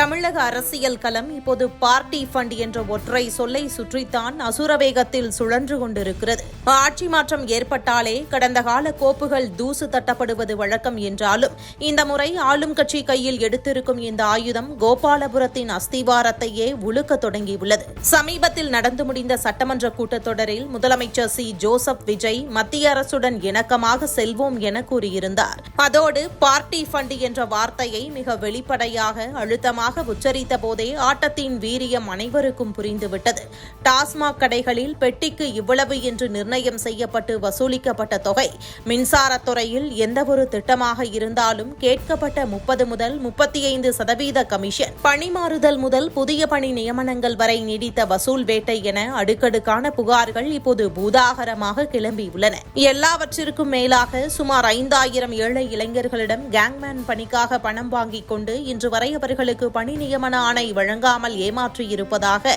தமிழக அரசியல் களம் இப்போது பார்ட்டி ஃபண்ட் என்ற ஒற்றை சொல்லை சுற்றித்தான் அசுரவேகத்தில் சுழன்று கொண்டிருக்கிறது. ஆட்சி மாற்றம் ஏற்பட்டாலே கடந்த கால கோப்புகள் தூசு தட்டப்படுவது வழக்கம் என்றாலும் இந்த முறை ஆளும் கட்சி கையில் எடுத்திருக்கும் இந்த ஆயுதம் கோபாலபுரத்தின் அஸ்திவாரத்தையே உழுக்க தொடங்கியுள்ளது. சமீபத்தில் நடந்து முடிந்த சட்டமன்ற கூட்டத்தொடரில் முதலமைச்சர் சி ஜோசப் விஜய் மத்திய அரசுடன் இணக்கமாக செல்வோம் என கூறியிருந்தார். அதோடு பார்ட்டி ஃபண்ட் என்ற வார்த்தையை மிக வெளிப்படையாக அழுத்தமாக உச்சரித்த போதே ஆட்டத்தின் வீரியம் அனைவருக்கும் புரிந்துவிட்டது. டாஸ்மாக் கடைகளில் பெட்டிக்கு இவ்வளவு என்று நிர்ணயம் செய்யப்பட்டு வசூலிக்கப்பட்ட தொகை மின்சாரத்துறையில் எந்தவொரு திட்டமாக இருந்தாலும் கேட்கப்பட்ட 30 முதல் 35% கமிஷன், பணிமாறுதல் முதல் புதிய பணி நியமனங்கள் வரை நீடித்த வசூல் வேட்டை என அடுக்கடுக்கான புகார்கள் இப்போது பூதாகரமாக கிளம்பியுள்ளன. எல்லாவற்றிற்கும் மேலாக சுமார் 5000 ஏழை இளைஞர்களிடம் கேங்மேன் பணிக்காக பணம் வாங்கிக் கொண்டு இன்று வரை அவர்களுக்கு பணி நியமன ஆணை வழங்காமல் ஏமாற்றியிருப்பதாக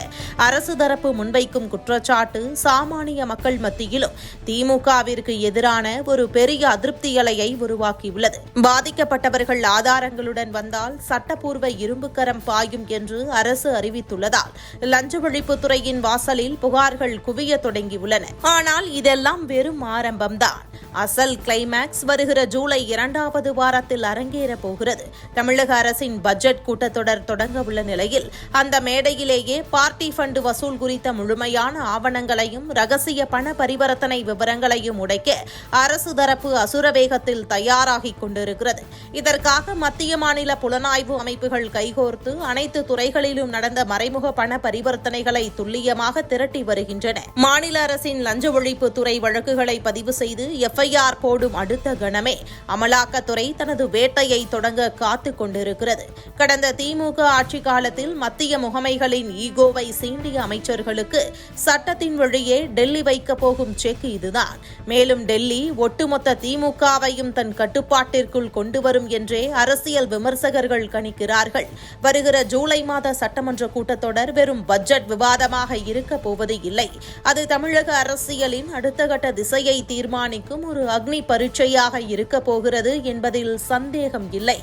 அரசு தரப்பு முன்வைக்கும் குற்றச்சாட்டு சாமானிய மக்கள் மத்தியிலும் திமுகவிற்கு எதிரான ஒரு பெரிய அதிருப்தி அலையை உருவாக்கியுள்ளது. பாதிக்கப்பட்டவர்கள் ஆதாரங்களுடன் வந்தால் சட்டப்பூர்வ இரும்புக்கரம் பாயும் என்று அரசு அறிவித்துள்ளதால் லஞ்ச ஒழிப்புத்துறையின் வாசலில் புகார்கள் குவிய தொடங்கியுள்ளன. ஆனால் இதெல்லாம் வெறும் ஆரம்பம்தான். அசல் கிளைமேக்ஸ் வருகிற ஜூலை 2வது வாரத்தில் அரங்கேற போகிறது. தமிழக அரசின் பட்ஜெட் கூட்டத்தொடர் தொடங்க உள்ள நிலையில் அந்த மேடையிலேயே பார்ட்டி ஃபண்ட் வசூல் குறித்த முழுமையான ஆவணங்களையும் ரகசிய பண பரிவர்த்தனை விவரங்களையும் உடைக்க அரசு தரப்பு அசுரவேகத்தில் தயாராகிக் கொண்டிருக்கிறது. இதற்காக மத்திய மாநில புலனாய்வு அமைப்புகள் கைகோர்த்து அனைத்து துறைகளிலும் நடந்த மறைமுக பண பரிவர்த்தனைகளை துல்லியமாக திரட்டி வருகின்றன. மாநில அரசின் லஞ்ச ஒழிப்புத்துறை வழக்குகளை பதிவு செய்து FIR போடும் அடுத்த கணமே அமலாக்கத்துறை தனது வேட்டையை தொடங்க காத்துக் கொண்டிருக்கிறது. கடந்த திமுக ஆட்சி காலத்தில் மத்திய முகமைகளின் ஈகோவை சீண்டிய அமைச்சர்களுக்கு சட்டத்தின் வழியே டெல்லி வைக்கப் போகும் செக் இதுதான். மேலும் டெல்லி ஒட்டுமொத்த திமுகவையும் தன் கட்டுப்பாட்டிற்குள் கொண்டு வரும் என்றே அரசியல் விமர்சகர்கள் கணிக்கிறார்கள். வருகிற ஜூலை மாத சட்டமன்ற கூட்டத்தொடர் வெறும் பட்ஜெட் விவாதமாக இருக்கப் போவது இல்லை. அது தமிழக அரசியலின் அடுத்த கட்ட திசையை தீர்மானிக்கும் ஒரு அக்னி பரீட்சையாக இருக்கப் போகிறது என்பதில் சந்தேகம் இல்லை.